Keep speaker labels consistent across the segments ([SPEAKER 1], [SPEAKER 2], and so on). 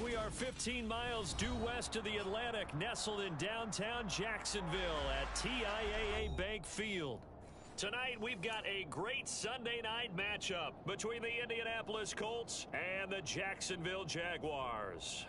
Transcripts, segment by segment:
[SPEAKER 1] We are 15 miles due west of the Atlantic, nestled in downtown Jacksonville at TIAA Bank Field. Tonight, we've got a great Sunday night matchup between the Indianapolis Colts and the Jacksonville Jaguars.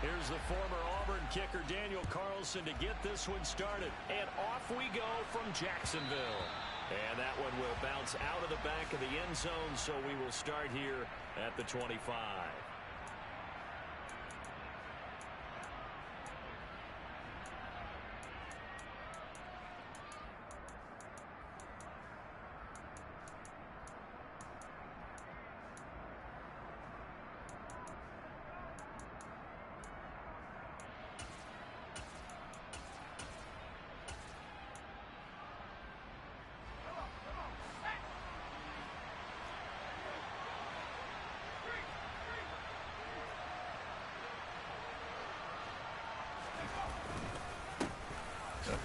[SPEAKER 1] Here's the former Auburn kicker Daniel Carlson to get this one started. And off we go from Jacksonville. And that one will bounce out of the back of the end zone, so we will start here at the 25.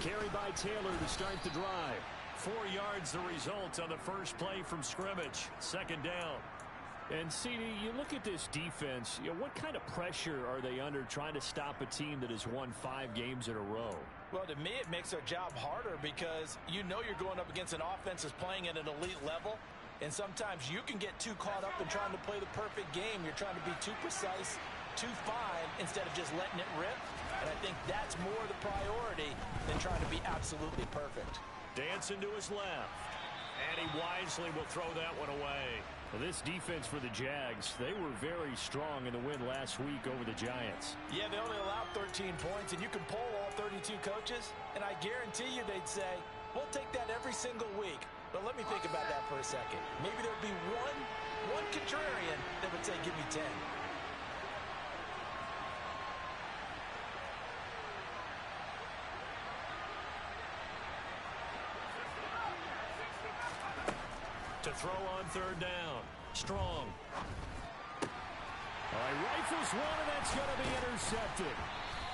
[SPEAKER 1] Carry by Taylor to start the drive. 4 yards the result on the first play from scrimmage. Second down.
[SPEAKER 2] And CD, you look at this defense, what kind of pressure are they under trying to stop a team that has won 5 games in a row?
[SPEAKER 3] Well, to me, it makes their job harder because you know you're going up against an offense that's playing at an elite level. And sometimes you can get too caught up in trying to play the perfect game. You're trying to be too precise, too fine, instead of just letting it rip. And I think that's more the priority than trying to be absolutely perfect.
[SPEAKER 1] Dancing to his left. And he wisely will throw that one away.
[SPEAKER 2] Well, this defense for the Jags, they were very strong in the win last week over the Giants.
[SPEAKER 3] Yeah, they only allowed 13 points, and you can poll all 32 coaches, and I guarantee you they'd say, we'll take that every single week. But let me think about that for a second. Maybe there'd be one contrarian that would say, give me 10.
[SPEAKER 1] To throw on third down. Strong.
[SPEAKER 2] All right, rifles one, and that's going to be intercepted.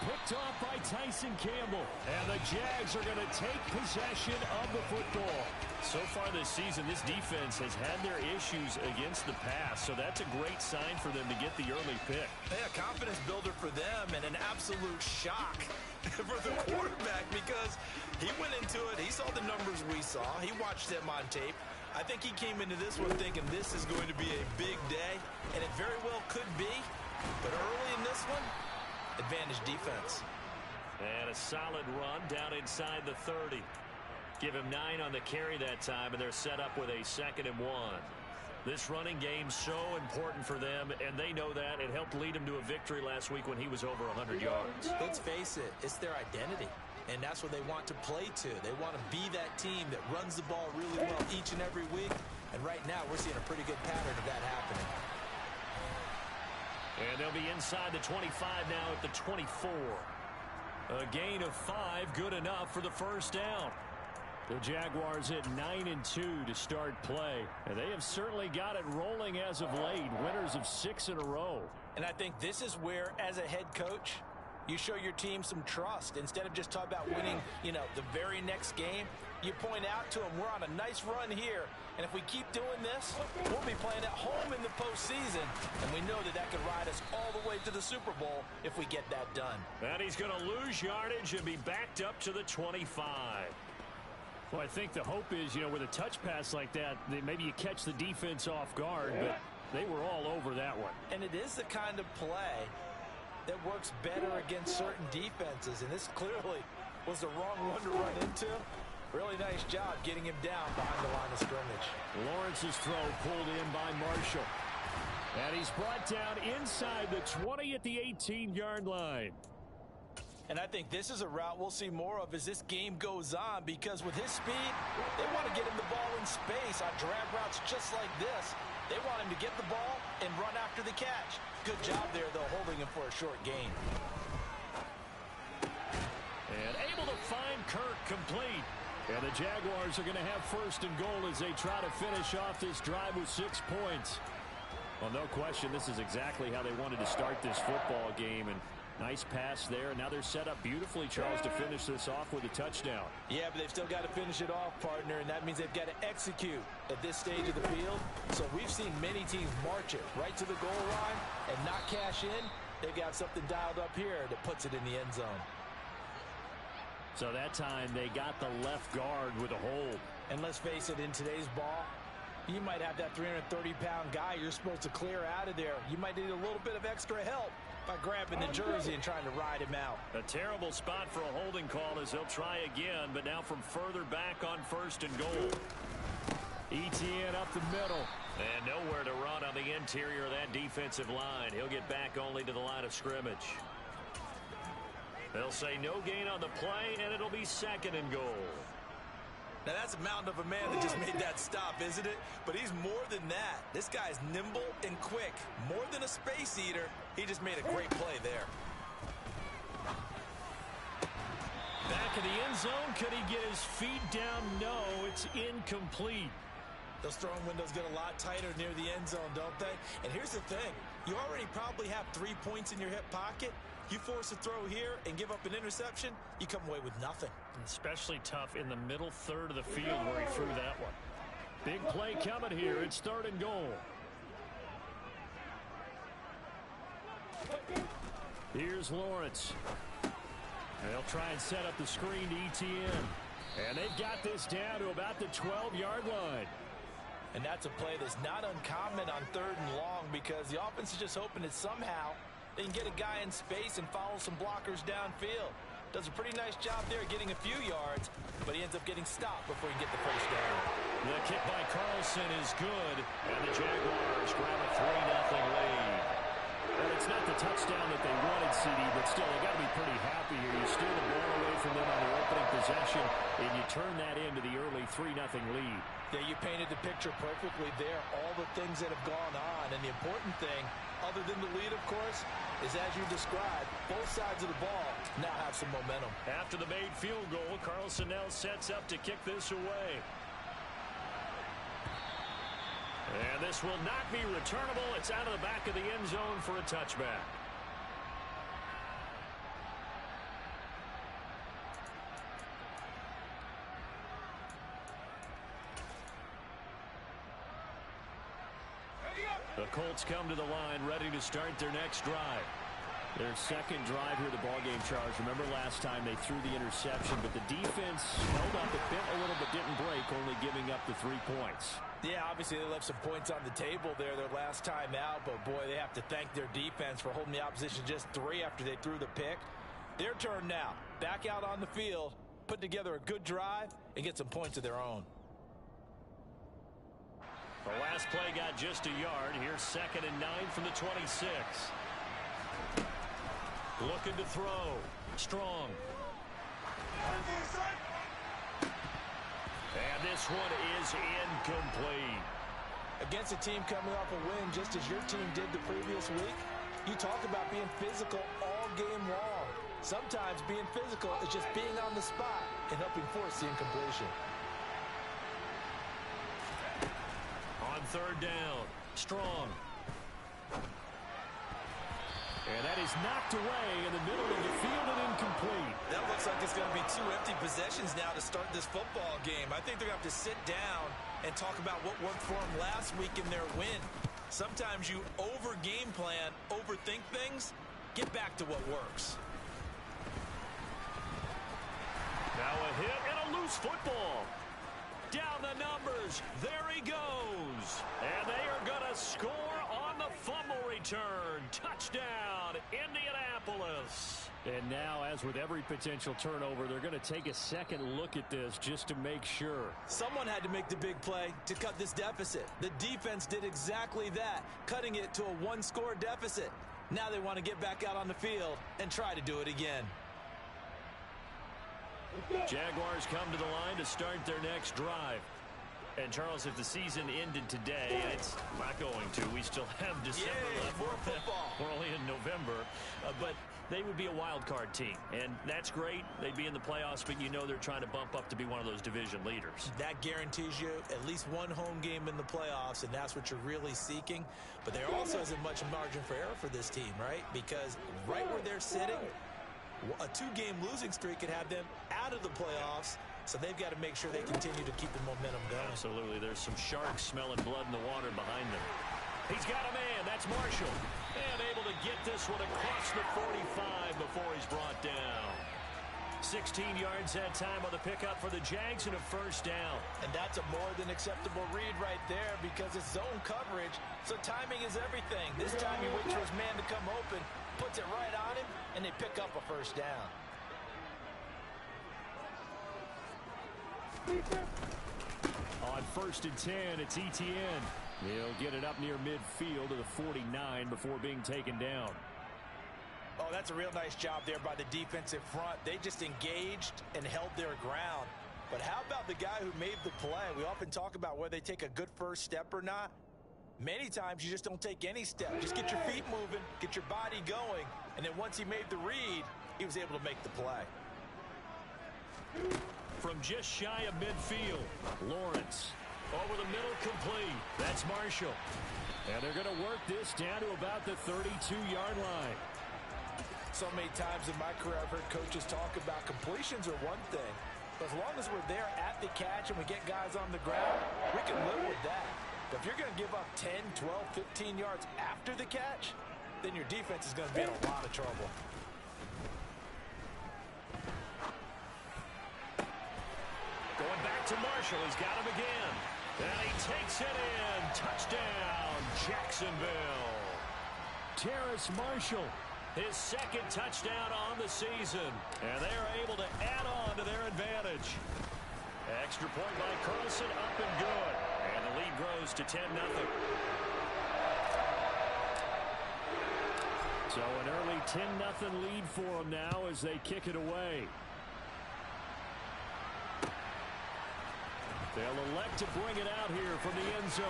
[SPEAKER 2] Picked off by Tyson Campbell.
[SPEAKER 1] And the Jags are going to take possession of the football. So far this season, this defense has had their issues against the pass, so that's a great sign for them to get the early pick.
[SPEAKER 3] Yeah, confidence builder for them and an absolute shock for the quarterback because he went into it. He saw the numbers we saw. He watched them on tape. I think he came into this one thinking this is going to be a big day, and it very well could be. But early in this one, advantage defense.
[SPEAKER 1] And a solid run down inside the 30. Give him 9 on the carry that time, and they're set up with a 2nd and 1. This running game's so important for them, and they know that. It helped lead him to a victory last week when he was over 100 yards.
[SPEAKER 3] Let's face it, it's their identity. And that's what they want to play to. They want to be that team that runs the ball really well each and every week. And right now, we're seeing a pretty good pattern of that happening.
[SPEAKER 1] And they'll be inside the 25 now at the 24. A gain of 5, good enough for the first down.
[SPEAKER 2] The Jaguars at 9-2 to start play. And they have certainly got it rolling as of late. Winners of 6 in a row.
[SPEAKER 3] And I think this is where, as a head coach, you show your team some trust. Instead of just talking about winning, the very next game, you point out to them, we're on a nice run here. And if we keep doing this, we'll be playing at home in the postseason. And we know that that could ride us all the way to the Super Bowl if we get that done.
[SPEAKER 1] And he's going to lose yardage and be backed up to the 25.
[SPEAKER 2] Well, I think the hope is, with a touch pass like that, maybe you catch the defense off guard, but they were all over that one.
[SPEAKER 3] And it is the kind of play that works better against certain defenses, and this clearly was the wrong one to run into. Really nice job getting him down behind the line of scrimmage.
[SPEAKER 2] Lawrence's throw pulled in by Marshall. And he's brought down inside the 20 at the 18-yard line.
[SPEAKER 3] And I think this is a route we'll see more of as this game goes on, because with his speed, they want to get him the ball in space on drag routes just like this. They want him to get the ball and run after the catch. Good job there, though, holding him for a short gain.
[SPEAKER 1] And able to find Kirk complete.
[SPEAKER 2] And the Jaguars are going to have 1st and goal as they try to finish off this drive with 6 points. Well, no question, this is exactly how they wanted to start this football game. And nice pass there. Now they're set up beautifully, Charles, to finish this off with a touchdown.
[SPEAKER 3] Yeah, but they've still got to finish it off, partner, and that means they've got to execute at this stage of the field. So we've seen many teams march it right to the goal line and not cash in. They've got something dialed up here that puts it in the end zone.
[SPEAKER 2] So that time they got the left guard with a hold.
[SPEAKER 3] And let's face it, in today's ball, you might have that 330-pound guy you're supposed to clear out of there. You might need a little bit of extra help by grabbing the jersey and trying to ride him out.
[SPEAKER 1] A terrible spot for a holding call as he'll try again, but now from further back on 1st and goal.
[SPEAKER 2] ETN up the middle.
[SPEAKER 1] And nowhere to run on the interior of that defensive line. He'll get back only to the line of scrimmage. They'll say no gain on the play, and it'll be 2nd and goal.
[SPEAKER 3] Now, that's a mountain of a man that just made that stop, isn't it? But he's more than that. This guy's nimble and quick. More than a space eater. He just made a great play there.
[SPEAKER 1] Back in the end zone. Could he get his feet down? No, it's incomplete.
[SPEAKER 3] Those throwing windows get a lot tighter near the end zone, don't they? And here's the thing. You already probably have 3 points in your hip pocket. You force a throw here and give up an interception, you come away with nothing.
[SPEAKER 1] Especially tough in the middle third of the field where he threw that one.
[SPEAKER 2] Big play coming here. It's 3rd and goal. Here's Lawrence. They'll try and set up the screen to ETN. And they've got this down to about the 12-yard line.
[SPEAKER 3] And that's a play that's not uncommon on 3rd and long because the offense is just hoping that somehow they can get a guy in space and follow some blockers downfield. Does a pretty nice job there getting a few yards, but he ends up getting stopped before he can get the first down.
[SPEAKER 1] The kick by Carlson is good, and the Jaguars grab a 3-0 lead.
[SPEAKER 2] Well, it's not the touchdown that they wanted, CD, but still, they got to be pretty happy here. You steal the ball away from them on their opening possession, and you turn that into the early 3-0 lead.
[SPEAKER 3] Yeah, you painted the picture perfectly there, all the things that have gone on, and the important thing, other than the lead, of course, is as you described, both sides of the ball now have some momentum.
[SPEAKER 1] After the made field goal, Carlson now sets up to kick this away. And this will not be returnable. It's out of the back of the end zone for a touchback. The Colts come to the line ready to start their next drive. Their second drive here, the ballgame, Charles. Remember last time they threw the interception, but the defense held up, it bent a little but didn't break, only giving up the 3 points.
[SPEAKER 3] Yeah, obviously they left some points on the table there their last time out, but boy, they have to thank their defense for holding the opposition just 3 after they threw the pick. Their turn now. Back out on the field, put together a good drive, and get some points of their own.
[SPEAKER 1] The last play got just a yard. Here's 2nd and 9 from the 26. Looking to throw. Strong. And this one is incomplete.
[SPEAKER 3] Against a team coming off a win just as your team did the previous week, you talk about being physical all game long. Sometimes being physical is just being on the spot and helping force the incompletion.
[SPEAKER 1] On 3rd down. Strong.
[SPEAKER 2] And that is knocked away in the middle of the field and incomplete.
[SPEAKER 3] That looks like it's going to be 2 empty possessions now to start this football game. I think they're going to have to sit down and talk about what worked for them last week in their win. Sometimes you over-game plan, overthink things, get back to what works.
[SPEAKER 1] Now a hit and a loose football. Down the numbers. There he goes. And they are going to score on the fumble return. Touchdown, Indianapolis.
[SPEAKER 2] And now, as with every potential turnover, they're going to take a second look at this just to make sure.
[SPEAKER 3] Someone had to make the big play to cut this deficit. The defense did exactly that, cutting it to a 1-score deficit. Now they want to get back out on the field and try to do it again.
[SPEAKER 1] Jaguars come to the line to start their next drive. And, Charles, if the season ended today, and it's not going to, we still have December left.
[SPEAKER 3] More football.
[SPEAKER 1] We're only in November. But they would be a wild card team, and that's great. They'd be in the playoffs, but you know they're trying to bump up to be one of those division leaders.
[SPEAKER 3] That guarantees you at least one home game in the playoffs, and that's what you're really seeking. But there also isn't much margin for error for this team, right? Because right where they're sitting, a 2-game losing streak could have them out of the playoffs. So they've got to make sure they continue to keep the momentum going.
[SPEAKER 1] Absolutely. There's some sharks smelling blood in the water behind them. He's got a man. That's Marshall. And able to get this one across the 45 before he's brought down. 16 yards that time on the pickup for the Jags and a first down.
[SPEAKER 3] And that's a more than acceptable read right there because it's zone coverage. So timing is everything. This time he waits for his man to come open, puts it right on him, and they pick up a first down.
[SPEAKER 2] On 1st and 10, it's Etienne. He'll get it up near midfield to the 49 before being taken down.
[SPEAKER 3] Oh, that's a real nice job there by the defensive front. They just engaged and held their ground. But how about the guy who made the play? We often talk about whether they take a good first step or not. Many times you just don't take any step. Just get your feet moving, get your body going, and then once he made the read, he was able to make the play.
[SPEAKER 1] From just shy of midfield, Lawrence. Over the middle, complete. That's Marshall.
[SPEAKER 2] And they're going to work this down to about the 32-yard line.
[SPEAKER 3] So many times in my career, I've heard coaches talk about completions are one thing. But as long as we're there at the catch and we get guys on the ground, we can live with that. But if you're going to give up 10, 12, 15 yards after the catch, then your defense is going to be in a lot of trouble.
[SPEAKER 1] Going back to Marshall. He's got him again. And he takes it in. Touchdown, Jacksonville.
[SPEAKER 2] Terrace Marshall.
[SPEAKER 1] His second touchdown on the season. And they are able to add on to their advantage. Extra point by Carlson, up and good. And the lead grows to 10-0.
[SPEAKER 2] So an early 10-0 lead for them now as they kick it away. They'll elect to bring it out here from the end zone.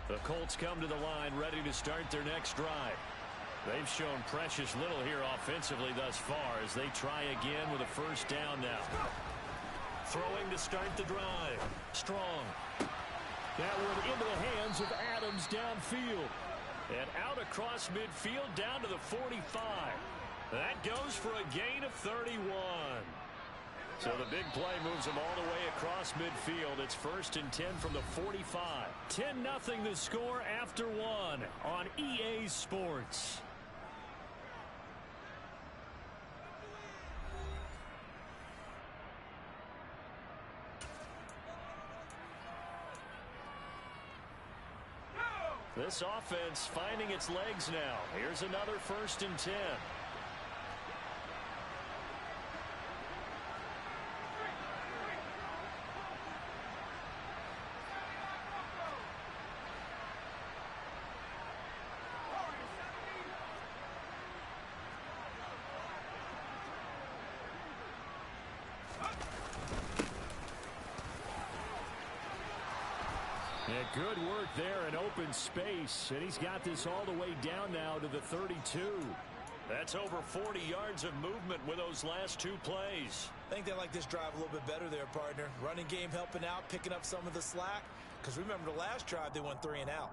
[SPEAKER 1] The Colts come to the line ready to start their next drive. They've shown precious little here offensively thus far as they try again with a first down now. Throwing to start the drive. Strong.
[SPEAKER 2] That one into the hands of Adams downfield.
[SPEAKER 1] And out across midfield down to the 45. That goes for a gain of 31. So the big play moves them all the way across midfield. It's 1st and 10 from the 45. 10-0 the score after one on EA Sports. This offense finding its legs now. Here's another 1st and 10.
[SPEAKER 2] Good work there in open space, and he's got this all the way down now to the 32.
[SPEAKER 1] That's over 40 yards of movement with those last two plays.
[SPEAKER 3] I think they like this drive a little bit better there, partner. Running game helping out, picking up some of the slack. Because remember the last drive, they went 3 and out.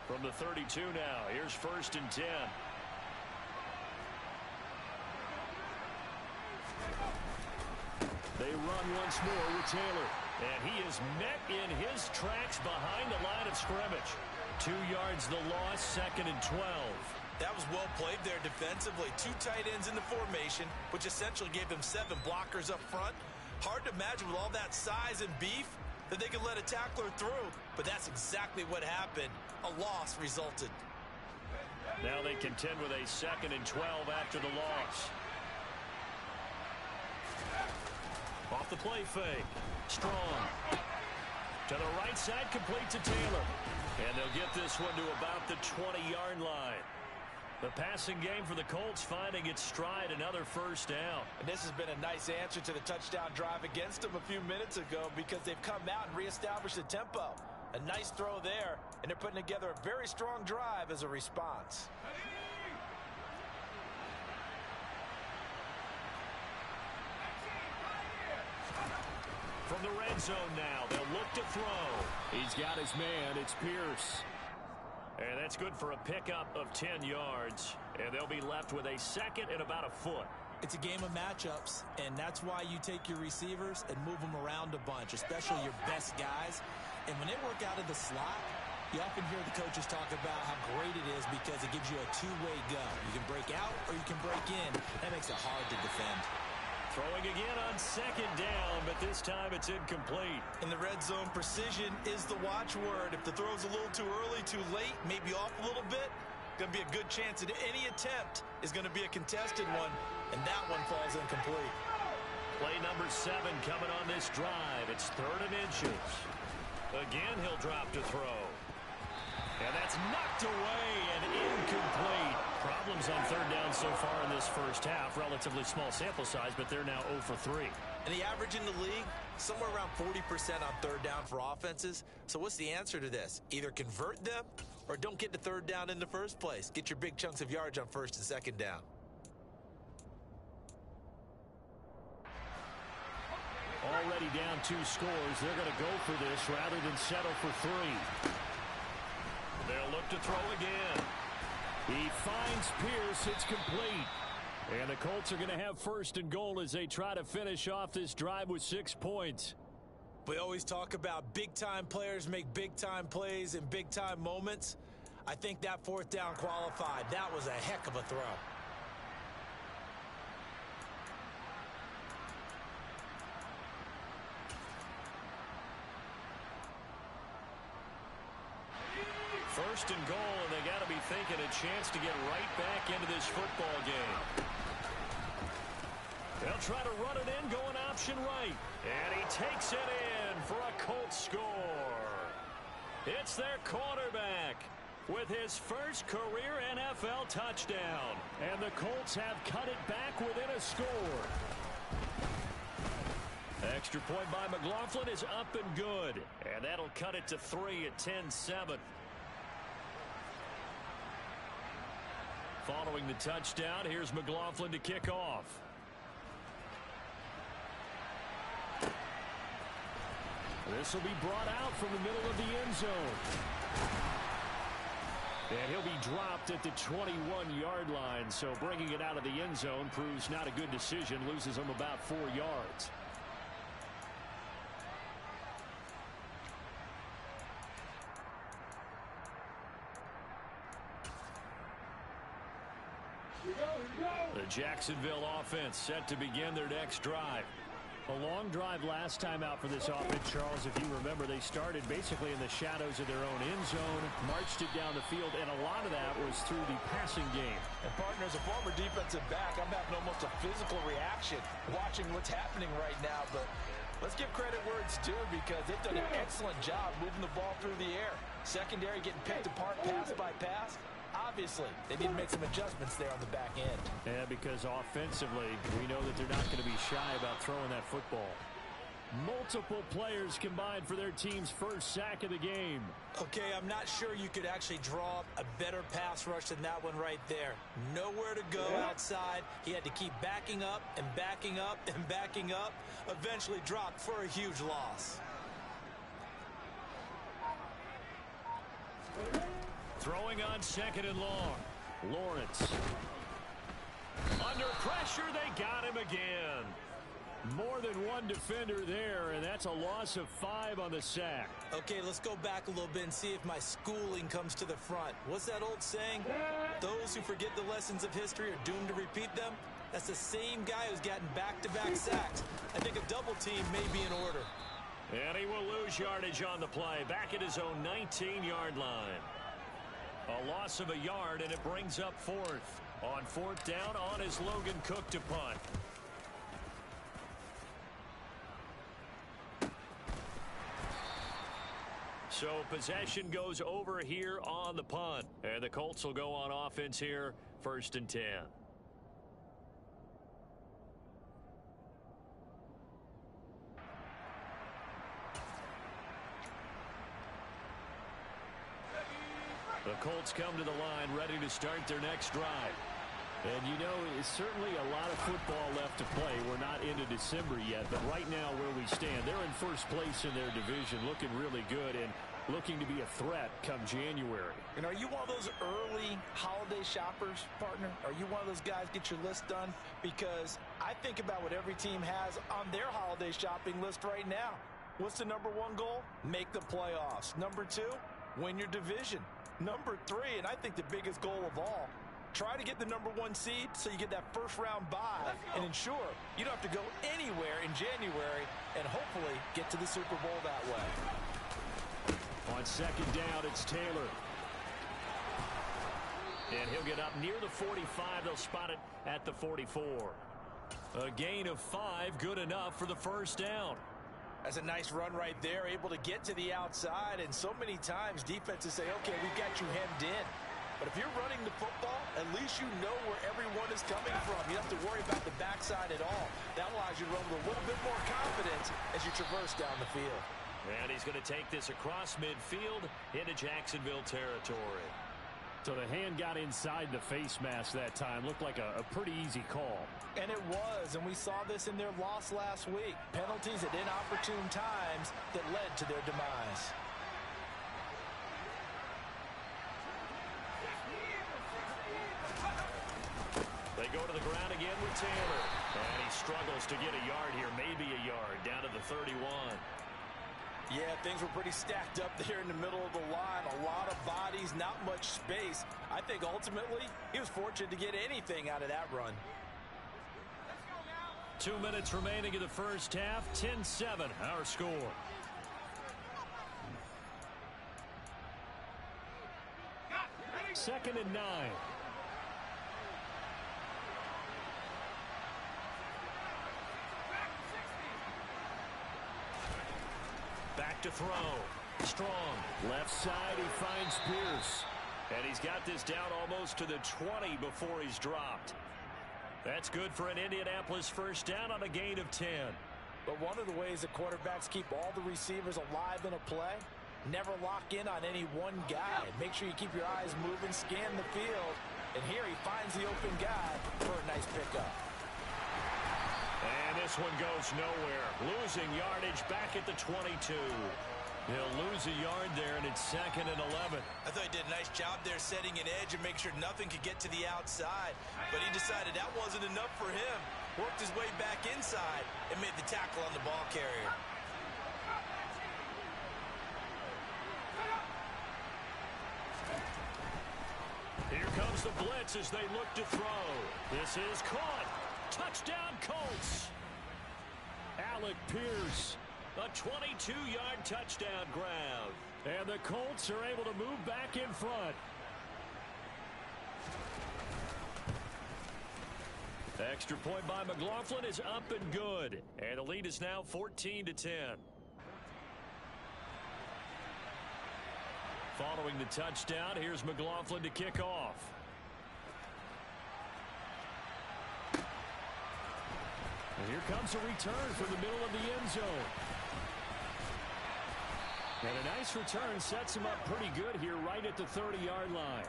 [SPEAKER 1] From the 32 now, here's 1st and 10.
[SPEAKER 2] They run once more with Taylor.
[SPEAKER 1] And he is met in his tracks behind the line of scrimmage. 2 yards the loss, 2nd and 12.
[SPEAKER 3] That was well played there defensively. 2 tight ends in the formation, which essentially gave them 7 blockers up front. Hard to imagine with all that size and beef, that they could let a tackler through, but that's exactly what happened. A loss resulted.
[SPEAKER 1] Now they contend with a 2nd and 12 after the loss. Off the play fake. Strong. To the right side, complete to Taylor. And they'll get this one to about the 20-yard line. The passing game for the Colts finding its stride, another first down.
[SPEAKER 3] And this has been a nice answer to the touchdown drive against them a few minutes ago because they've come out and reestablished the tempo. A nice throw there, and they're putting together a very strong drive as a response.
[SPEAKER 1] From the red zone now, they'll look to throw.
[SPEAKER 2] He's got his man. It's Pierce.
[SPEAKER 1] And that's good for a pickup of 10 yards. And they'll be left with a 2nd and about a foot.
[SPEAKER 3] It's a game of matchups, and that's why you take your receivers and move them around a bunch, especially your best guys. And when they work out of the slot, you often hear the coaches talk about how great it is because it gives you a two-way go. You can break out or you can break in. That makes it hard to defend.
[SPEAKER 1] Throwing again on 2nd down, but this time it's incomplete.
[SPEAKER 3] In the red zone, precision is the watchword. If the throw's a little too early, too late, maybe off a little bit, going to be a good chance that any attempt is going to be a contested one, and that one falls incomplete.
[SPEAKER 1] Play number 7 coming on this drive. It's 3rd and inches. Again, he'll drop to throw. And that's knocked away and incomplete. Problems on 3rd down so far in this first half. Relatively small sample size, but they're now 0 for 3.
[SPEAKER 3] And the average in the league, somewhere around 40% on 3rd down for offenses. So what's the answer to this? Either convert them or don't get to 3rd down in the first place. Get your big chunks of yards on 1st and 2nd down.
[SPEAKER 1] Already down 2 scores. They're going to go for this rather than settle for 3. They'll look to throw again. He finds Pierce. It's complete. And the Colts are going to have 1st and goal as they try to finish off this drive with 6 points.
[SPEAKER 3] We always talk about big-time players make big-time plays in big-time moments. I think that 4th down qualified. That was a heck of a throw.
[SPEAKER 1] First and goal, and they got to be thinking a chance to get right back into this football game. They'll try to run it in, going option right. And he takes it in for a Colts score. It's their quarterback with his first career NFL touchdown. And the Colts have cut it back within a score. Extra point by McLaughlin is up and good. And that'll cut it to 3 at 10-7. Following the touchdown, here's McLaughlin to kick off. This will be brought out from the middle of the end zone. And he'll be dropped at the 21-yard line, so bringing it out of the end zone proves not a good decision, loses him about 4 yards. The Jacksonville offense set to begin their next drive. A long drive last time out for this offense, Charles. If you remember, they started basically in the shadows of their own end zone, marched it down the field, and a lot of that was through the passing game.
[SPEAKER 3] And partner, as a former defensive back, I'm having almost a physical reaction watching what's happening right now. But let's give credit where it's due because they've done an excellent job moving the ball through the air. Secondary getting picked apart pass by pass. Obviously, they need to make some adjustments there on the back end.
[SPEAKER 1] Yeah, because offensively, we know that they're not going to be shy about throwing that football. Multiple players combined for their team's first sack of the game.
[SPEAKER 3] Okay, I'm not sure you could actually draw up a better pass rush than that one right there. Nowhere to go outside. He had to keep backing up and backing up and backing up. Eventually dropped for a huge loss.
[SPEAKER 1] Throwing on 2nd and long. Lawrence. Under pressure, they got him again. More than one defender there, and that's a loss of 5 on the sack.
[SPEAKER 3] Okay, let's go back a little bit and see if my schooling comes to the front. What's that old saying? Those who forget the lessons of history are doomed to repeat them. That's the same guy who's gotten back-to-back sacks. I think a double team may be in order.
[SPEAKER 1] And he will lose yardage on the play. Back at his own 19-yard line. A loss of a yard, and it brings up fourth. On fourth down, on is Logan Cook to punt. So possession goes over here on the punt. And the Colts will go on offense here, 1st and 10. The Colts come to the line ready to start their next drive.
[SPEAKER 2] And you know, it's certainly a lot of football left to play. We're not into December yet, but right now where we stand, they're in first place in their division, looking really good and looking to be a threat come January.
[SPEAKER 3] And are you one of those early holiday shoppers, partner? Are you one of those guys get your list done? Because I think about what every team has on their holiday shopping list right now. What's the number one goal? Make the playoffs. Number two, win your division. Number three, and I think the biggest goal of all, try to get the number one seed so you get that first round bye and ensure you don't have to go anywhere in January and hopefully get to the Super Bowl that way.
[SPEAKER 2] On second down, it's Taylor.
[SPEAKER 1] And he'll get up near the 45. They'll spot it at the 44. A gain of 5, good enough for the first down.
[SPEAKER 3] That's a nice run right there, able to get to the outside, and so many times defenses say, okay, we've got you hemmed in. But if you're running the football, at least you know where everyone is coming from. You don't have to worry about the backside at all. That allows you to run with a little bit more confidence as you traverse down the field.
[SPEAKER 1] And he's going to take this across midfield into Jacksonville territory.
[SPEAKER 2] So the hand got inside the face mask that time. Looked like a pretty easy call.
[SPEAKER 3] And it was, and we saw this in their loss last week. Penalties at inopportune times that led to their demise.
[SPEAKER 1] They go to the ground again with Taylor. And he struggles to get a yard here, maybe a yard, down to the 31.
[SPEAKER 3] Yeah, things were pretty stacked up there in the middle of the line. A lot of bodies, not much space. I think ultimately he was fortunate to get anything out of that run.
[SPEAKER 1] 2 minutes remaining in the first half. 10-7, our score.
[SPEAKER 2] Second and 9.
[SPEAKER 1] Back to throw. Strong.
[SPEAKER 2] Left side, he finds Pierce.
[SPEAKER 1] And he's got this down almost to the 20 before he's dropped. That's good for an Indianapolis first down on a gain of 10.
[SPEAKER 3] But one of the ways that quarterbacks keep all the receivers alive in a play, never lock in on any one guy. Make sure you keep your eyes moving, scan the field. And here he finds the open guy for a nice pickup.
[SPEAKER 1] And this one goes nowhere. Losing yardage back at the 22. He'll lose a yard there, and it's 2nd and 11.
[SPEAKER 3] I thought he did a nice job there setting an edge and make sure nothing could get to the outside. But he decided that wasn't enough for him. Worked his way back inside and made the tackle on the ball carrier.
[SPEAKER 1] Here comes the blitz as they look to throw. This is caught. Touchdown, Colts.
[SPEAKER 2] Alec Pierce.
[SPEAKER 1] A 22-yard touchdown grab.
[SPEAKER 2] And the Colts are able to move back in front.
[SPEAKER 1] Extra point by McLaughlin is up and good. And the lead is now 14-10. Following the touchdown, here's McLaughlin to kick off.
[SPEAKER 2] And here comes a return from the middle of the end zone. And a nice return sets him up pretty good here right at the 30-yard line.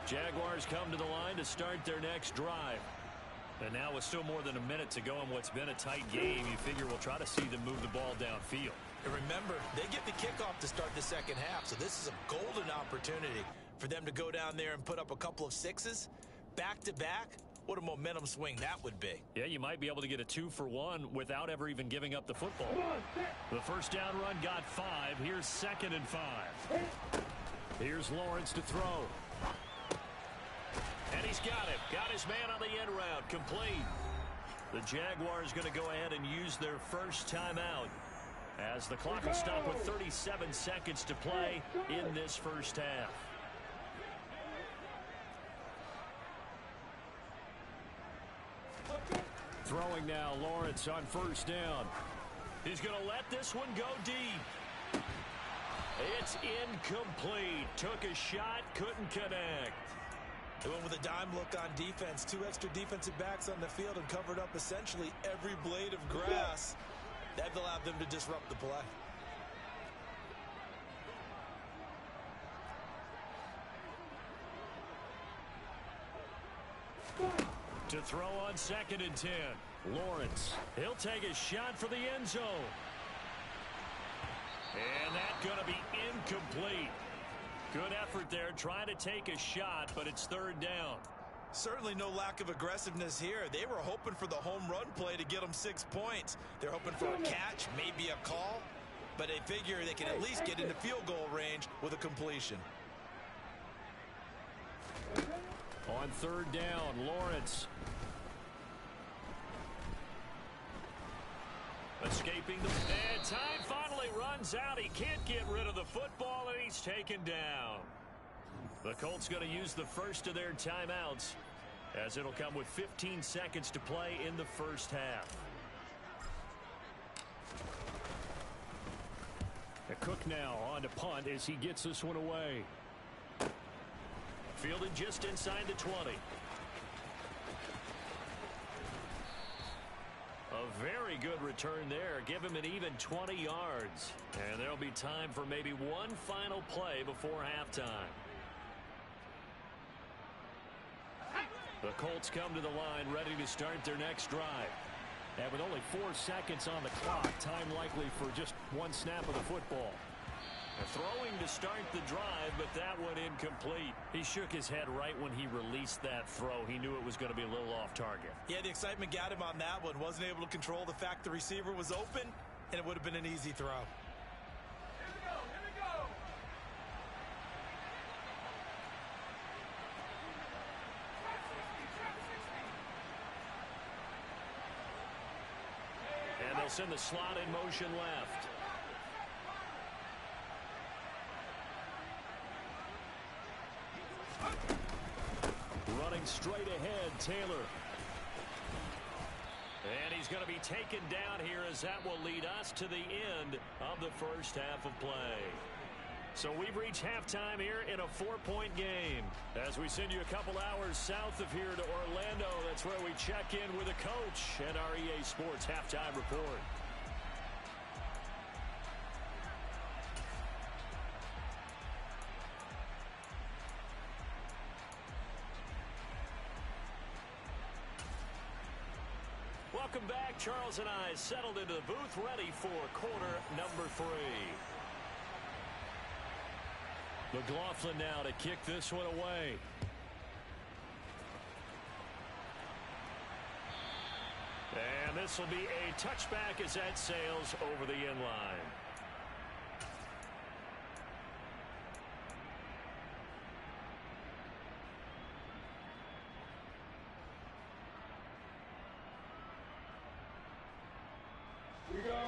[SPEAKER 1] Jaguars come to the line to start their next drive. And now with still more than a minute to go in what's been a tight game, you figure we'll try to see them move the ball downfield.
[SPEAKER 3] And remember, they get the kickoff to start the second half, so this is a golden opportunity for them to go down there and put up a couple of sixes back-to-back. What a momentum swing that would be.
[SPEAKER 1] Yeah, you might be able to get a 2-for-1 without ever even giving up the football. The first down run got 5. Here's 2nd and 5.
[SPEAKER 2] Here's Lawrence to throw.
[SPEAKER 1] And he's got him. Got his man on the end route. Complete. The Jaguars going to go ahead and use their first timeout as the clock will stop with 37 seconds to play in this first half.
[SPEAKER 2] Throwing now, Lawrence on first down.
[SPEAKER 1] He's going to let this one go deep. It's incomplete. Took a shot, couldn't connect.
[SPEAKER 3] They went with a dime look on defense. 2 extra defensive backs on the field and covered up essentially every blade of grass. That allowed them to disrupt the play.
[SPEAKER 1] To throw on 2nd and 10. Lawrence. He'll take a shot for the end zone. And that's going to be incomplete. Good effort there trying to take a shot, but it's 3rd down.
[SPEAKER 3] Certainly no lack of aggressiveness here. They were hoping for the home run play to get them 6 points. They're hoping for a catch, maybe a call, but they figure they can at least get into field goal range with a completion.
[SPEAKER 2] On 3rd down, Lawrence.
[SPEAKER 1] Escaping the... And time finally runs out. He can't get rid of the football, and he's taken down. The Colts going to use the first of their timeouts, as it'll come with 15 seconds to play in the first half.
[SPEAKER 2] Cook now on to punt as he gets this one away.
[SPEAKER 1] Fielded just inside the 20. A very good return there. Give him an even 20 yards. And there'll be time for maybe one final play before halftime. The Colts come to the line ready to start their next drive.
[SPEAKER 2] And with only 4 seconds on the clock, time likely for just one snap of the football.
[SPEAKER 1] Throwing to start the drive, but that one incomplete. He shook his head right when he released that throw. He knew it was going to be a little off target.
[SPEAKER 3] Yeah, the excitement got him on that one. Wasn't able to control the fact the receiver was open, and it would have been an easy throw.
[SPEAKER 1] And they'll send the slot in motion left.
[SPEAKER 2] Running straight ahead, Taylor.
[SPEAKER 1] And he's going to be taken down here as that will lead us to the end of the first half of play. So we've reached halftime here in a 4-point game. As we send you a couple hours south of here to Orlando, that's where we check in with the coach at our EA Sports Halftime Report. Welcome back. Charles and I settled into the booth ready for quarter number 3. McLaughlin now to kick this one away. And this will be a touchback as that sails over the end line.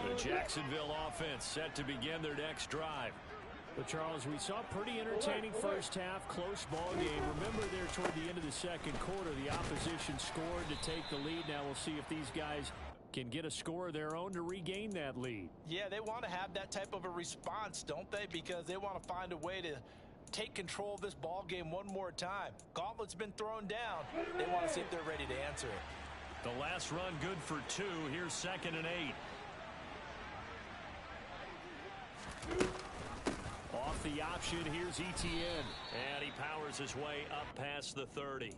[SPEAKER 1] The Jacksonville offense set to begin their next drive.
[SPEAKER 2] But Charles, we saw a pretty entertaining first half, close ball game. Remember there toward the end of the second quarter, the opposition scored to take the lead. Now we'll see if these guys can get a score of their own to regain that lead.
[SPEAKER 3] Yeah, they want to have that type of a response, don't they? Because they want to find a way to take control of this ball game one more time. Gauntlet's been thrown down. They want to see if they're ready to answer it.
[SPEAKER 1] The last run good for 2. Here's 2nd and 8.
[SPEAKER 2] Off the option, here's Etienne.
[SPEAKER 1] And he powers his way up past the 30.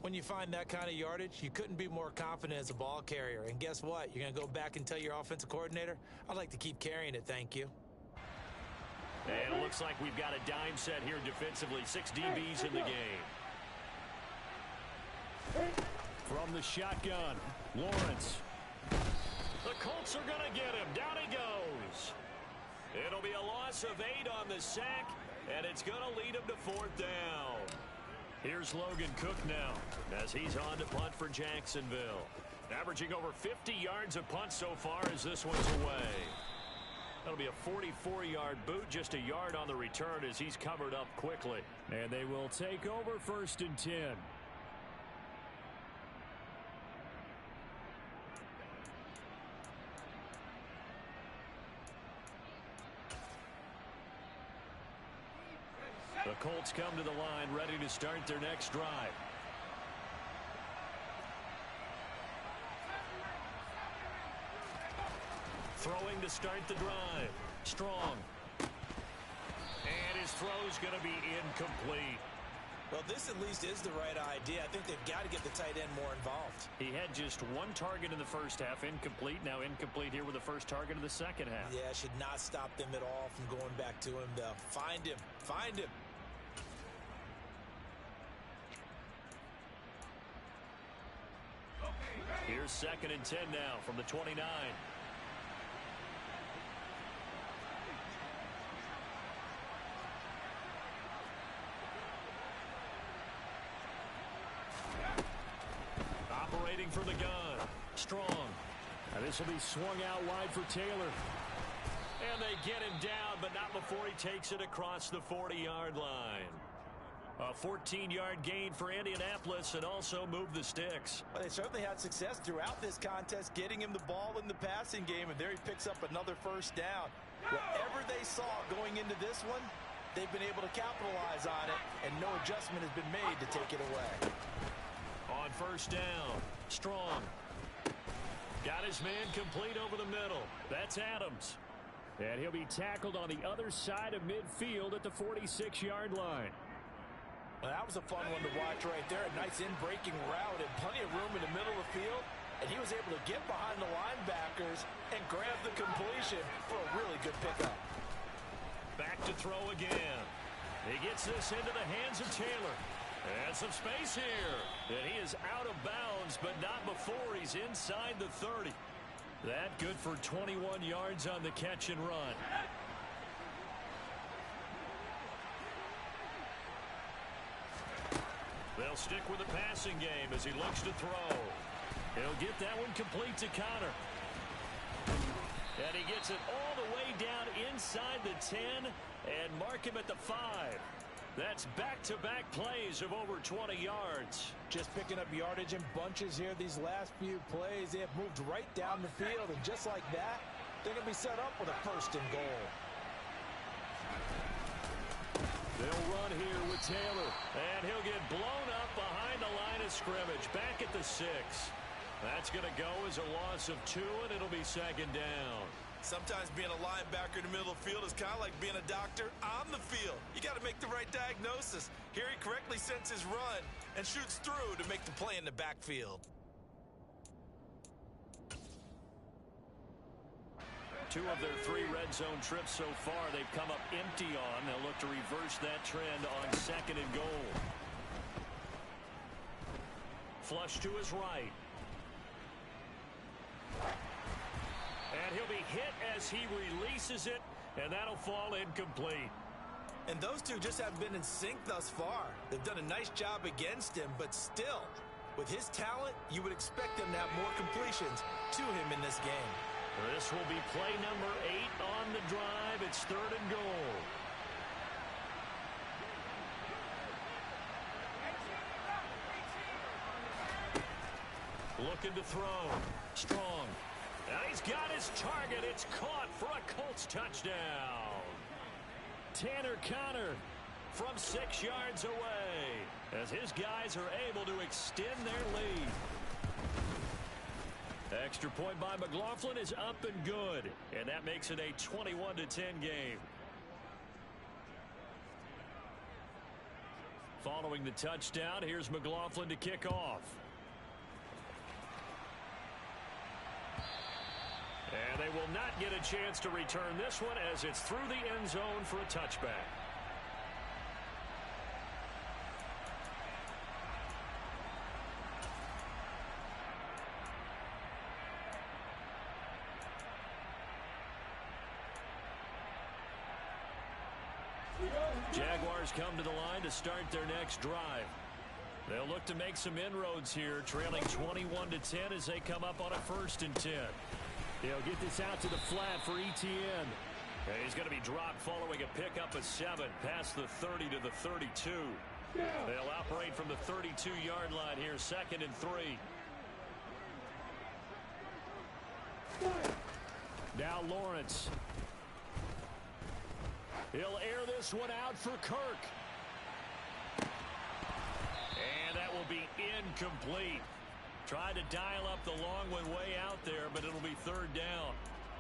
[SPEAKER 3] When you find that kind of yardage, you couldn't be more confident as a ball carrier. And guess what? You're going to go back and tell your offensive coordinator, I'd like to keep carrying it, thank you.
[SPEAKER 1] And it looks like we've got a dime set here defensively. 6 DBs in the game.
[SPEAKER 2] From the shotgun, Lawrence.
[SPEAKER 1] The Colts are going to get him. Down he goes. It'll be a loss of 8 on the sack, and it's going to lead him to 4th down. Here's Logan Cook now as he's on to punt for Jacksonville. Averaging over 50 yards a punt so far as this one's away. That'll be a 44-yard boot, just a yard on the return as he's covered up quickly.
[SPEAKER 2] And they will take over 1st and 10.
[SPEAKER 1] The Colts come to the line, ready to start their next drive. Throwing to start the drive. Strong. And his throw's going to be incomplete.
[SPEAKER 3] Well, this at least is the right idea. I think they've got to get the tight end more involved.
[SPEAKER 1] He had just one target in the first half, incomplete. Now incomplete here with the first target of the second half.
[SPEAKER 3] Yeah, should not stop them at all from going back to him, though. Find him. Find him.
[SPEAKER 1] Here's 2nd and 10 now from the 29. Operating from the gun. Strong.
[SPEAKER 2] Now this will be swung out wide for Taylor.
[SPEAKER 1] And they get him down, but not before he takes it across the 40-yard line. A 14-yard gain for Indianapolis and also moved the sticks.
[SPEAKER 3] Well, they certainly had success throughout this contest, getting him the ball in the passing game, and there he picks up another first down. Whatever they saw going into this one, they've been able to capitalize on it, and no adjustment has been made to take it away.
[SPEAKER 1] On 1st down, Strong. Got his man complete over the middle. That's Adams.
[SPEAKER 2] And he'll be tackled on the other side of midfield at the 46-yard line.
[SPEAKER 3] Well, that was a fun one to watch right there. A nice in-breaking route and plenty of room in the middle of the field. And he was able to get behind the linebackers and grab the completion for a really good pickup.
[SPEAKER 1] Back to throw again. He gets this into the hands of Taylor. And some space here. And he is out of bounds, but not before he's inside the 30. That good for 21 yards on the catch and run. They'll stick with the passing game as he looks to throw. He'll get that one complete to Connor. And he gets it all the way down inside the 10 and mark him at the 5. That's back-to-back plays of over 20 yards.
[SPEAKER 3] Just picking up yardage in bunches here these last few plays. They have moved right down the field, and just like that, they're going to be set up with a 1st and goal.
[SPEAKER 1] They'll run here with Taylor, and he'll get blown up behind the line of scrimmage, back at the 6. That's going to go as a loss of 2, and it'll be 2nd down. Sometimes being a linebacker in the middle of the field is kind of like being a doctor on the field. You got to make the right diagnosis. Here he correctly sets his run and shoots through to make the play in the backfield. 2 of their 3 red zone trips so far they've come up empty on. They'll look to reverse that trend on 2nd and goal. Flush to his right. And he'll be hit as he releases it, and that'll fall incomplete. And those two just haven't been in sync thus far. They've done a nice job against him, but still, with his talent, you would expect him to have more completions to him in this game. This will be play number 8 on the drive. It's 3rd and goal. Looking to throw. Strong. And he's got his target. It's caught for a Colts touchdown. Tanner Connor from 6 yards away as his guys are able to extend their lead. Extra point by McLaughlin is up and good, and that makes it a 21-10 game. Following the touchdown, here's McLaughlin to kick off. And they will not get a chance to return this one as it's through the end zone for a touchback. Jaguars come to the line to start their next drive. They'll look to make some inroads here, trailing 21-10 as they come up on a 1st and 10.
[SPEAKER 2] They'll get this out to the flat for ETN.
[SPEAKER 1] He's going to be dropped following a pickup of 7 past the 30 to the 32. They'll operate from the 32-yard line here, 2nd and 3.
[SPEAKER 2] Now Lawrence. He'll air this one out for Kirk.
[SPEAKER 1] And that will be incomplete. Tried to dial up the long one way out there, but it'll be 3rd down.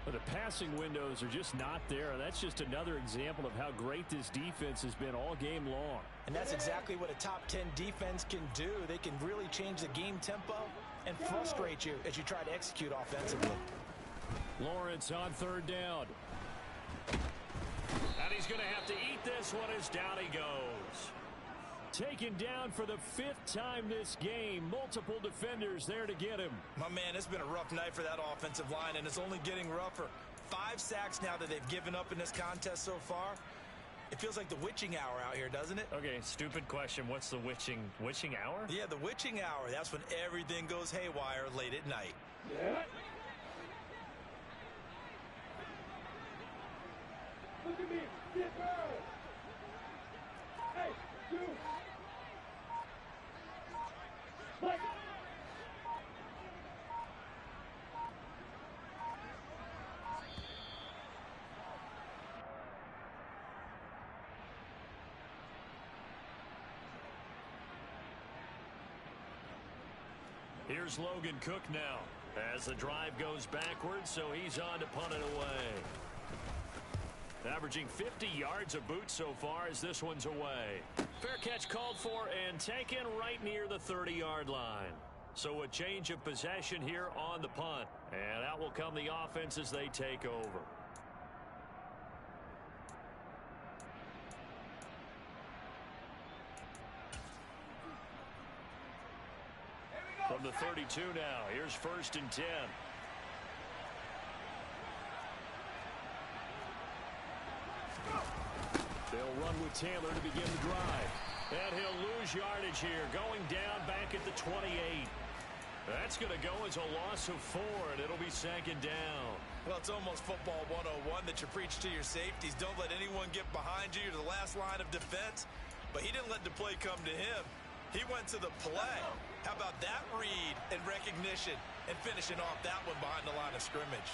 [SPEAKER 2] But the passing windows are just not there. That's just another example of how great this defense has been all game long.
[SPEAKER 3] And that's exactly what a top 10 defense can do. They can really change the game tempo and frustrate you as you try to execute offensively.
[SPEAKER 2] Lawrence on 3rd down.
[SPEAKER 1] And he's going to have to eat this one as down he goes.
[SPEAKER 2] Taken down for the 5th time this game. Multiple defenders there to get him.
[SPEAKER 3] My man, it's been a rough night for that offensive line, and it's only getting rougher. 5 sacks now that they've given up in this contest so far. It feels like the witching hour out here, doesn't it?
[SPEAKER 1] Okay, stupid question. What's the witching hour?
[SPEAKER 3] Yeah, the witching hour. That's when everything goes haywire late at night.
[SPEAKER 4] Yeah. Look at me. Get down. Hey, you. Like.
[SPEAKER 1] Here's Logan Cook now as the drive goes backwards, so he's on to punt it away. Averaging 50 yards a boot so far as this one's away. Fair catch called for and taken right near the 30-yard line. So a change of possession here on the punt. And out will come the offense as they take over. From the 32 now, here's 1st and 10.
[SPEAKER 2] They'll run with Taylor to begin the drive.
[SPEAKER 1] And he'll lose yardage here, going down back at the 28. That's going to go as a loss of 4, and it'll be 2nd down.
[SPEAKER 3] Well, it's almost football 101 that you preach to your safeties. Don't let anyone get behind you. You're the last line of defense. But he didn't let the play come to him. He went to the play. How about that read and recognition and finishing off that one behind the line of scrimmage?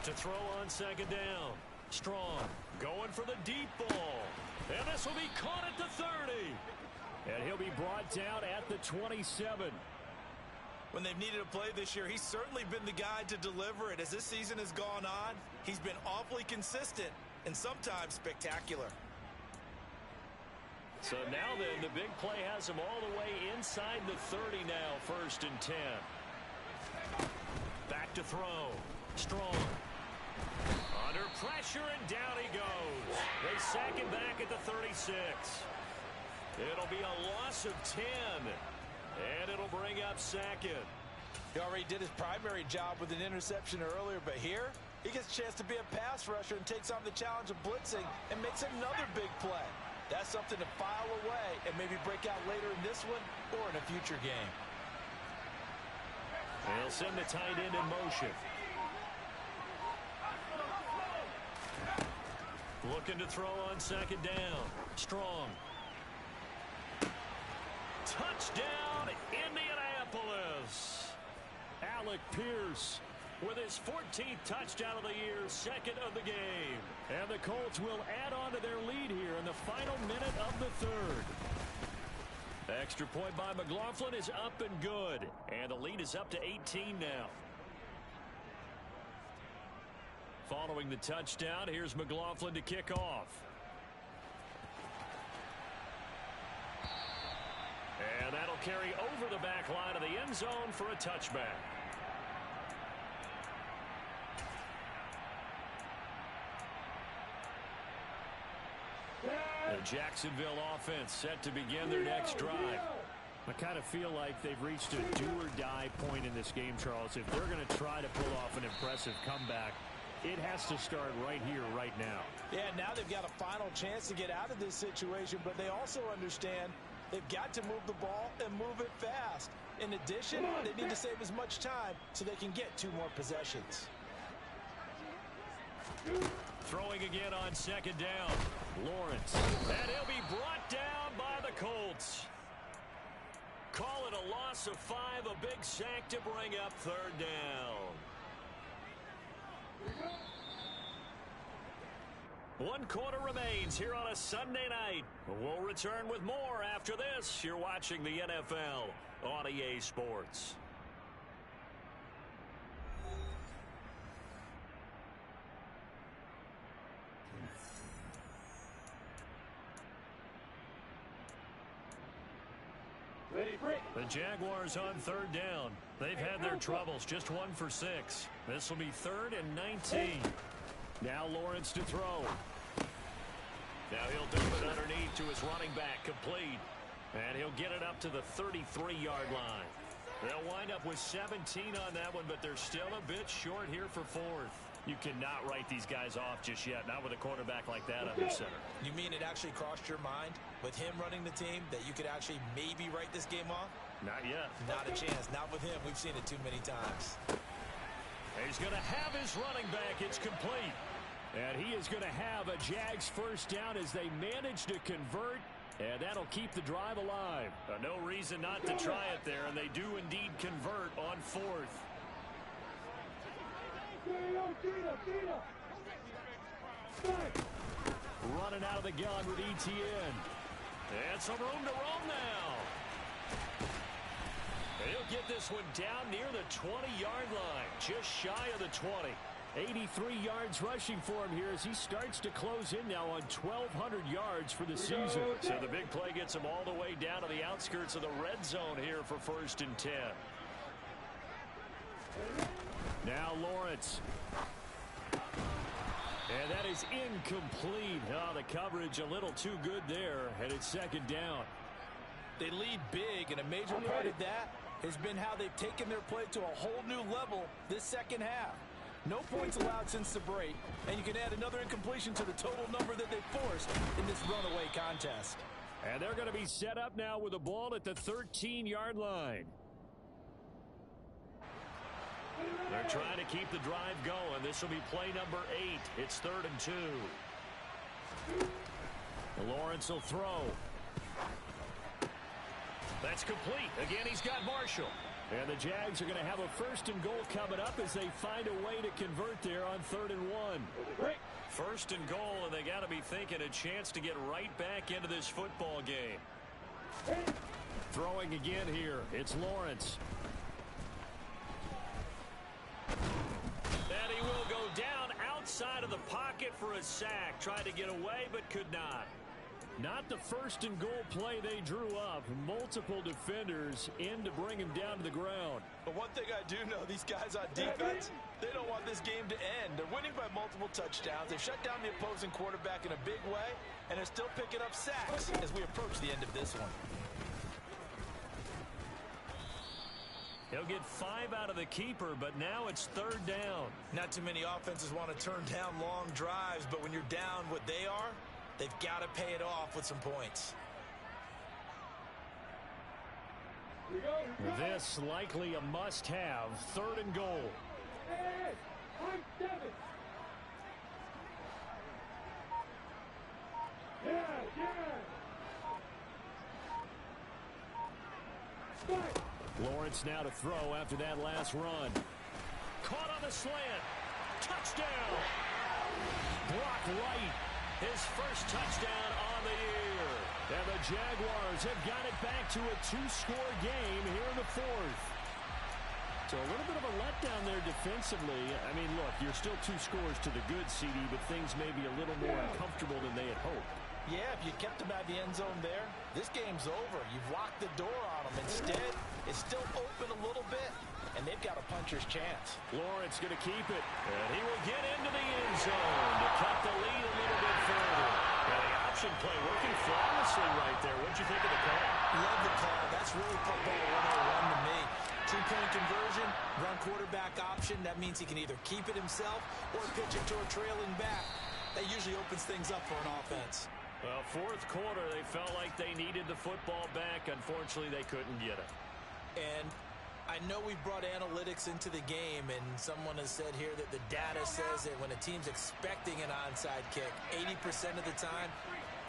[SPEAKER 1] To throw on 2nd down. Strong going for the deep ball. And this will be caught at the 30.
[SPEAKER 2] And he'll be brought down at the 27.
[SPEAKER 3] When they've needed a play this year, he's certainly been the guy to deliver it. As this season has gone on, he's been awfully consistent and sometimes spectacular.
[SPEAKER 1] So now then, the big play has him all the way inside the 30 now, 1st and 10. Back to throw. Strong. Under pressure, and down he goes. They sack him back at the 36. It'll be a loss of 10. And it'll bring up 2nd.
[SPEAKER 3] He already did his primary job with an interception earlier, but here he gets a chance to be a pass rusher and takes on the challenge of blitzing and makes another big play. That's something to file away and maybe break out later in this one or in a future game.
[SPEAKER 1] They'll send the tight end in motion. Looking to throw on 2nd down. Strong. Touchdown, Indianapolis.
[SPEAKER 2] Alec Pierce
[SPEAKER 1] with his 14th touchdown of the year, 2nd of the game.
[SPEAKER 2] And the Colts will add on to their lead here in the final minute of the 3rd.
[SPEAKER 1] Extra point by McLaughlin is up and good. And the lead is up to 18 now. Following the touchdown, here's McLaughlin to kick off. And that'll carry over the back line of the end zone for a touchback. The Jacksonville offense set to begin their next drive.
[SPEAKER 2] I kind of feel like they've reached a do-or-die point in this game, Charles. If they're going to try to pull off an impressive comeback, It has to start right here, right now.
[SPEAKER 3] Yeah, now they've got a final chance to get out of this situation, but they also understand they've got to move the ball and move it fast. In addition, they need to save as much time so they can get 2 more possessions.
[SPEAKER 1] Throwing again on second down. Lawrence. And he'll be brought down by the Colts. Call it a loss of 5, a big sack to bring up third down. 1 quarter remains here on a Sunday night. We'll return with more after this. You're watching the NFL on EA Sports. The Jaguars on third down. They've had their troubles, just 1 for 6. This will be 3rd and 19. Now Lawrence to throw. Now he'll dump it underneath to his running back, complete. And he'll get it up to the 33-yard line. They'll wind up with 17 on that one, but they're still a bit short here for 4th. You cannot write these guys off just yet, not with a quarterback like that on the center.
[SPEAKER 3] You mean it actually crossed your mind with him running the team that you could actually maybe write this game off?
[SPEAKER 2] Not yet.
[SPEAKER 3] Not a chance. Not with him. We've seen it too many times.
[SPEAKER 1] He's going to have his running back. It's complete.
[SPEAKER 2] And he is going to have a Jags first down as they manage to convert, and that'll keep the drive alive.
[SPEAKER 1] No reason not to try it there, and they do indeed convert on 4th.
[SPEAKER 2] Running out of the gun with ETN.
[SPEAKER 1] And some room to roam now. He'll get this one down near the 20-yard line, just shy of the 20.
[SPEAKER 2] 83 yards rushing for him here as he starts to close in now on 1,200 yards for the season.
[SPEAKER 1] So the big play gets him all the way down to the outskirts of the red zone here for 1st and 10.
[SPEAKER 2] Now Lawrence. And that is incomplete. Oh, the coverage a little too good there, and it's 2nd down.
[SPEAKER 3] They lead big, and a major part of that has been how they've taken their play to a whole new level this second half. No points allowed since the break, and you can add another incompletion to the total number that they forced in this runaway contest.
[SPEAKER 2] And they're going to be set up now with the ball at the 13-yard line.
[SPEAKER 1] They're trying to keep the drive going. This will be play number 8. It's 3rd and 2.
[SPEAKER 2] Lawrence will throw.
[SPEAKER 1] That's complete. Again, he's got Marshall.
[SPEAKER 2] And the Jags are going to have a 1st and goal coming up as they find a way to convert there on 3rd and 1.
[SPEAKER 1] 1st and goal, and they got to be thinking a chance to get right back into this football game.
[SPEAKER 2] Throwing again here. It's Lawrence.
[SPEAKER 1] And he will go down outside of the pocket for a sack. Tried to get away, but could not.
[SPEAKER 2] Not the 1st and goal play they drew up. Multiple defenders in to bring him down to the ground.
[SPEAKER 3] But one thing I do know, these guys on defense, they don't want this game to end. They're winning by multiple touchdowns. They've shut down the opposing quarterback in a big way, and they're still picking up sacks as we approach the end of this one.
[SPEAKER 1] He'll get 5 out of the keeper, but now it's 3rd down.
[SPEAKER 3] Not too many offenses want to turn down long drives, but when you're down what they are, they've got to pay it off with some points.
[SPEAKER 2] This likely a must-have. 3rd and goal.
[SPEAKER 4] Hey, I'm 7. Yeah. Fight.
[SPEAKER 2] Lawrence now to throw after that last run.
[SPEAKER 1] Caught on the slant. Touchdown.
[SPEAKER 2] Brock Wright.
[SPEAKER 1] His first touchdown on the year.
[SPEAKER 2] And the Jaguars have got it back to a 2-score game here in the 4th. So a little bit of a letdown there defensively. I mean, look, you're still 2 scores to the good, CD, but things may be a little more uncomfortable than they had hoped.
[SPEAKER 3] Yeah, if you kept them at the end zone there, this game's over. You've locked the door on them. Instead, it's still open a little bit, and they've got a puncher's chance.
[SPEAKER 2] Lawrence going to keep it.
[SPEAKER 1] And he will get into the end zone to cut the lead a little bit further. And the option play working flawlessly right there. What'd you think of the call?
[SPEAKER 3] Love the call. That's really football 101 to me. Two-point conversion, run quarterback option. That means he can either keep it himself or pitch it to a trailing back. That usually opens things up for an offense.
[SPEAKER 2] Well, fourth quarter, they felt like they needed the football back. Unfortunately, they couldn't get it.
[SPEAKER 3] And I know we've brought analytics into the game, and someone has said here that the data says that when a team's expecting an onside kick, 80% of the time,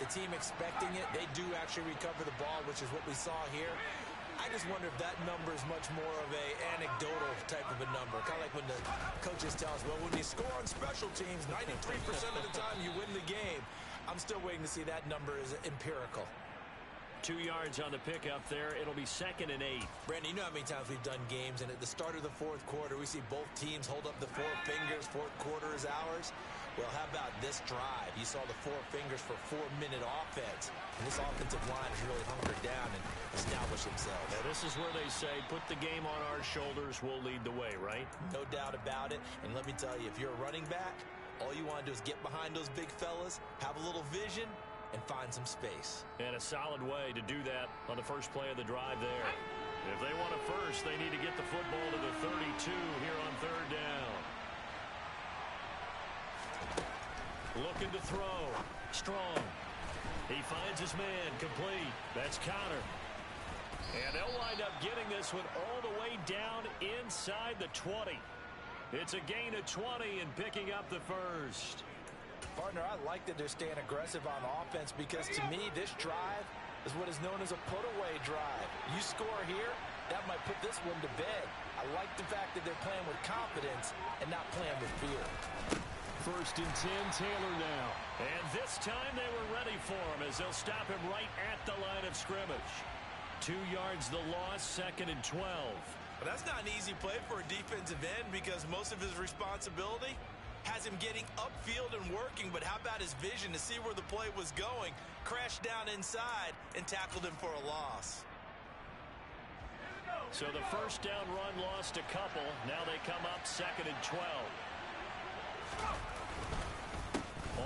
[SPEAKER 3] the team expecting it, they do actually recover the ball, which is what we saw here. I just wonder if that number is much more of a anecdotal type of a number. Kind of like when the coaches tell us, well, when you score on special teams, 93% of the time you win the game. I'm still waiting to see that number is empirical.
[SPEAKER 2] 2 yards on the pickup there. It'll be 2nd and 8.
[SPEAKER 3] Brandon, you know how many times we've done games, and at the start of the fourth quarter, we see both teams hold up the 4 fingers. Fourth quarter is ours. Well, how about this drive? You saw the 4 fingers for 4-minute offense. And this offensive line has really hunkered down and established themselves.
[SPEAKER 2] Now, this is where they say, put the game on our shoulders, we'll lead the way, right?
[SPEAKER 3] No doubt about it. And let me tell you, if you're a running back, all you want to do is get behind those big fellas, have a little vision, and find some space.
[SPEAKER 2] And a solid way to do that on the first play of the drive there. If they want a first, they need to get the football to the 32 here on 3rd down. Looking to throw. Strong. He finds his man. Complete. That's counter. And they'll wind up getting this one all the way down inside the 20. It's a gain of 20 and picking up the first.
[SPEAKER 3] Partner, I like that they're staying aggressive on offense because to me, this drive is what is known as a put-away drive. You score here, that might put this one to bed. I like the fact that they're playing with confidence and not playing with fear.
[SPEAKER 2] 1st and 10, Taylor now. And this time they were ready for him as they'll stop him right at the line of scrimmage. 2 yards the loss, 2nd and 12.
[SPEAKER 3] But that's not an easy play for a defensive end because most of his responsibility has him getting upfield and working, but how about his vision to see where the play was going, crashed down inside, and tackled him for a loss.
[SPEAKER 2] So the first down run lost a couple. Now they come up 2nd and 12.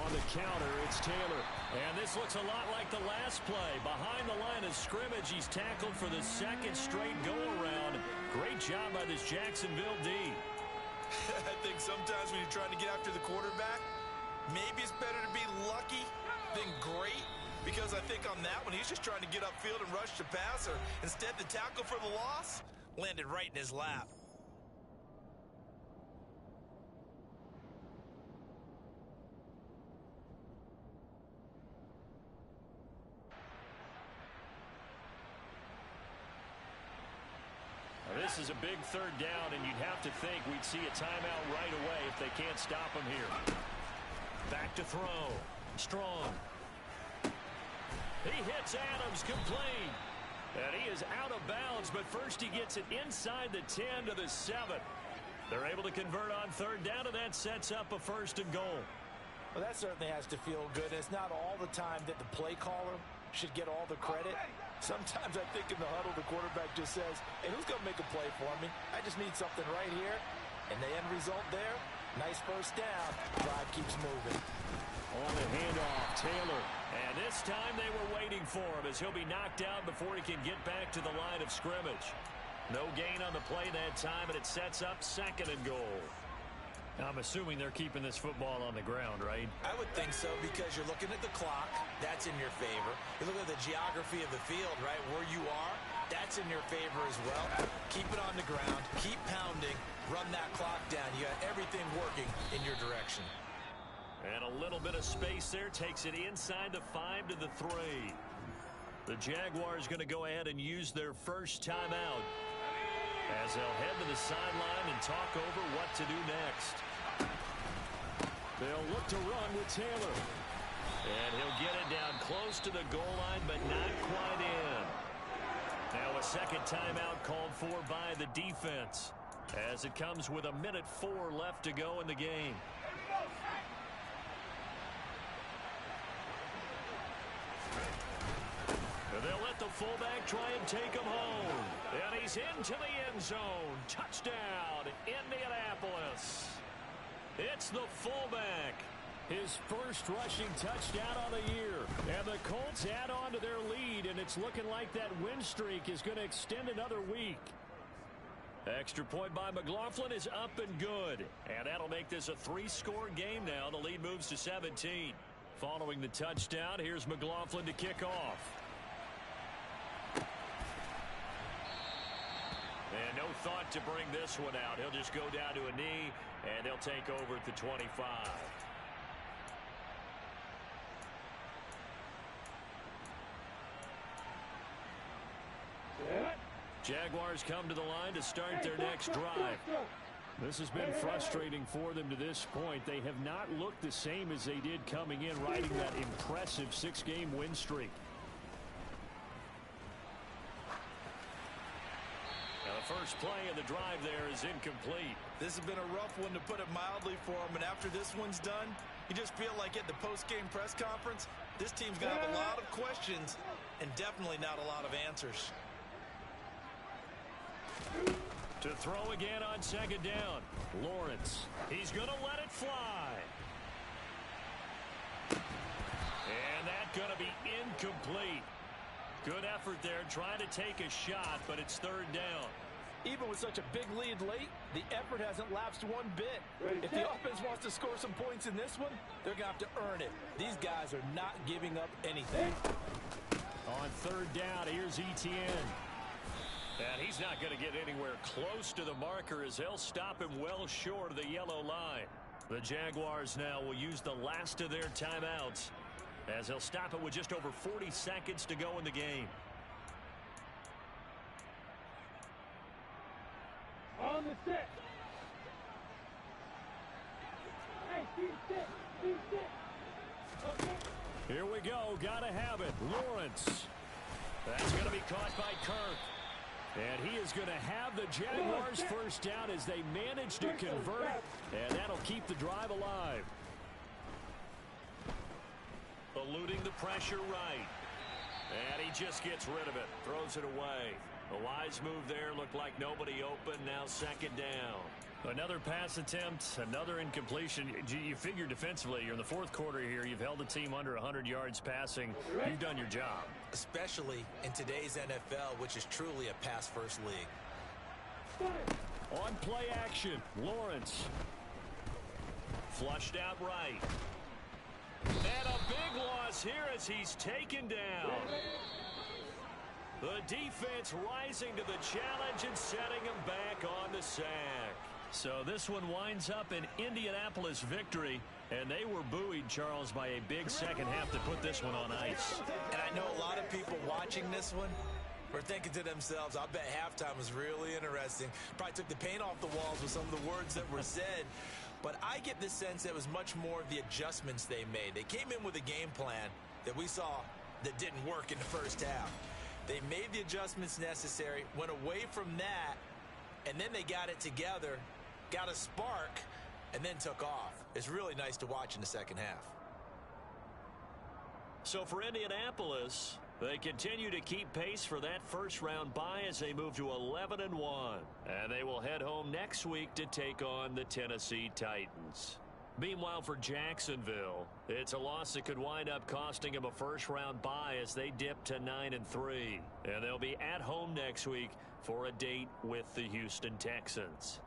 [SPEAKER 2] On the counter, it's Taylor. And this looks a lot like the last play. Behind the line of scrimmage, he's tackled for the 2nd straight go-around. Great job by this Jacksonville D.
[SPEAKER 3] I think sometimes when you're trying to get after the quarterback, maybe it's better to be lucky than great. Because I think on that one, he's just trying to get upfield and rush the passer. Instead, the tackle for the loss landed right in his lap.
[SPEAKER 2] This is a big 3rd down, and you'd have to think we'd see a timeout right away if they can't stop him here. Back to throw. Strong. He hits Adams complete. And he is out of bounds, but first he gets it inside the 10 to the 7. They're able to convert on 3rd down, and that sets up a 1st and goal.
[SPEAKER 3] Well, that certainly has to feel good. It's not all the time that the play caller should get all the credit. Sometimes I think in the huddle, the quarterback just says, hey, who's going to make a play for me? I just need something right here. And the end result there, nice first down. Drive keeps moving.
[SPEAKER 2] On the handoff, Taylor. And this time they were waiting for him as he'll be knocked out before he can get back to the line of scrimmage. No gain on the play that time, and it sets up 2nd and goal. I'm assuming they're keeping this football on the ground, right?
[SPEAKER 3] I would think so because you're looking at the clock. That's in your favor. You look at the geography of the field, right, where you are. That's in your favor as well. Keep it on the ground. Keep pounding. Run that clock down. You got everything working in your direction.
[SPEAKER 2] And a little bit of space there takes it inside the 5 to the 3. The Jaguars going to go ahead and use their first timeout as they'll head to the sideline and talk over what to do next. They'll look to run with Taylor. And he'll get it down close to the goal line, but not quite in. Now a 2nd timeout called for by the defense as it comes with 1:04 left to go in the game. They'll let the fullback try and take him home. And he's into the end zone. Touchdown, Indianapolis. It's the fullback. His first rushing touchdown on the year. And the Colts add on to their lead, and it's looking like that win streak is going to extend another week.
[SPEAKER 1] Extra point by McLaughlin is up and good. And that'll make this a 3-score game now. The lead moves to 17. Following the touchdown, here's McLaughlin to kick off. And no thought to bring this one out. He'll just go down to a knee, and they'll take over at the 25. Jaguars come to the line to start their next drive. This has been frustrating for them to this point. They have not looked the same as they did coming in, riding that impressive 6-game win streak. Now the first play of the drive there is incomplete.
[SPEAKER 3] This has been a rough one, to put it mildly, for them. And after this one's done, you just feel like at the post-game press conference, this team's going to have a lot of questions and definitely not a lot of answers.
[SPEAKER 1] To throw again on second down. Lawrence. He's going to let it fly. And that's going to be incomplete. Good effort there trying to take a shot, but it's third down.
[SPEAKER 3] Even with such a big lead late, the effort hasn't lapsed one bit. If the offense wants to score some points in this one, they're going to have to earn it. These guys are not giving up anything.
[SPEAKER 1] On third down, here's Etienne. And he's not going to get anywhere close to the marker, as they'll stop him well short of the yellow line. The Jaguars now will use the last of their timeouts, as they'll stop it with just over 40 seconds to go in the game.
[SPEAKER 4] On the set. Hey, be set. Be set. Okay.
[SPEAKER 1] Here we go. Gotta have it. Lawrence. That's going to be caught by Kirk. And he is going to have the Jaguars first down as they manage to convert. And that'll keep the drive alive. Eluding the pressure right. And he just gets rid of it. Throws it away. A wise move there. Looked like nobody open. Now second down. Another pass attempt, another incompletion. You figure defensively, you're in the fourth quarter here. You've held the team under 100 yards passing. You've done your job.
[SPEAKER 3] Especially in today's NFL, which is truly a pass-first league.
[SPEAKER 1] On play action, Lawrence. Flushed out right. And a big loss here as he's taken down. The defense rising to the challenge and setting him back on the sack. So this one winds up an Indianapolis victory, and they were buoyed, Charles, by a big second half to put this one on ice.
[SPEAKER 3] And I know a lot of people watching this one were thinking to themselves, I bet halftime was really interesting. Probably took the paint off the walls with some of the words that were said. But I get the sense that it was much more of the adjustments they made. They came in with a game plan that we saw that didn't work in the first half. They made the adjustments necessary, went away from that, and then they got it together, got a spark, and then took off. It's really nice to watch in the second half.
[SPEAKER 1] So for Indianapolis, they continue to keep pace for that first-round bye as they move to 11-1. And they will head home next week to take on the Tennessee Titans. Meanwhile, for Jacksonville, it's a loss that could wind up costing them a first-round bye as they dip to 9-3. And they'll be at home next week for a date with the Houston Texans.